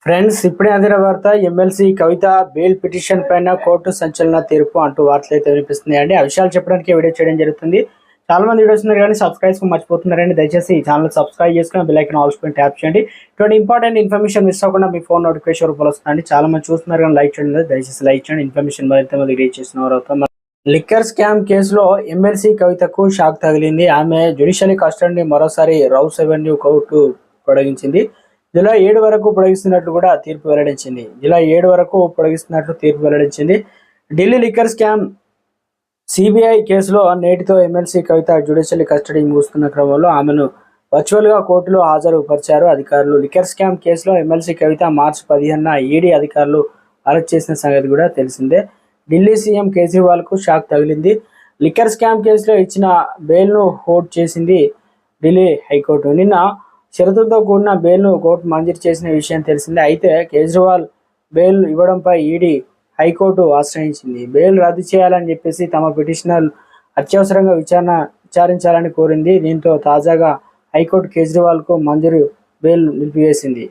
Friends, ఇప్పుడే అందిన వార్త. ఎమ్మెల్సీ కవిత బెయిల్ పిటిషన్ పైన కోర్టు సంచలన తీర్పు అంటూ వార్తలు అయితే వినిపిస్తున్నాయండి. ఆ విషయాలు చెప్పడానికి వీడియో చేయడం జరుగుతుంది. చాలా మంది వీడియోస్ ఉన్నారు కానీ సబ్స్క్రైబ్ మర్చిపోతున్నారండి. దయచేసి ఈ ఛానల్ సబ్స్క్రైబ్ చేసుకుని బెల్ ఐకాన్ ఆల్ పైన ట్యాప్ చేయండి. ఇటువంటి ఇంపార్టెంట్ ఇన్ఫర్మేషన్ మిస్ అవ్వకుండా మీ ఫోన్ నోటిఫికేషన్ రూపంలో వస్తుందండి. చాలా మంది చూస్తున్నారు కానీ లైక్ చేయడం లేదు. దయచేసి లైక్ చేయండి. ఇన్ఫర్మేషన్ మరింత మంది రీచ్ చేసిన వారు అవుతాం. లిక్కర్ స్కామ్ కేసులో ఎమ్మెల్సీ కవితకు షాక్ తగిలింది. ఆమె జ్యుడిషియల్ కస్టడీని మరోసారి రౌస్ అవెన్యూ కోర్టు పొడిగించింది. జూలై 7 వరకు పొడిగిస్తున్నట్లు కూడా తీర్పు వెల్లడించింది. ఢిల్లీ లిక్కర్ స్కామ్ సిబిఐ కేసులో నేటితో ఎమ్మెల్సీ కవిత జ్యుడిషియల్ కస్టడీ ముగుస్తున్న క్రమంలో ఆమెను వర్చువల్గా కోర్టులో హాజరుపరిచారు అధికారులు. లిక్కర్ స్కామ్ కేసులో ఎమ్మెల్సీ కవిత మార్చి 15న ఈడీ అధికారులు అరెస్ట్ చేసిన సంగతి కూడా తెలిసిందే. ఢిల్లీ సీఎం కేజ్రీవాల్కు షాక్ తగిలింది. లిక్కర్ స్కామ్ కేసులో ఇచ్చిన బెయిల్ను హోల్డ్ చేసింది ఢిల్లీ హైకోర్టు. నిన్న షరతులతో కూడిన బెయిల్ను కోర్టు మంజూరు చేసిన విషయం తెలిసిందే. అయితే కేజ్రీవాల్ బెయిల్ ఇవ్వడంపై ఈడీ హైకోర్టు ఆశ్రయించింది. బెయిల్ రద్దు చేయాలని చెప్పేసి తమ పిటిషనర్ అత్యవసరంగా విచారించాలని కోరింది. దీంతో తాజాగా హైకోర్టు కేజ్రీవాల్కు మంజూరు బెయిల్ నిలిపివేసింది.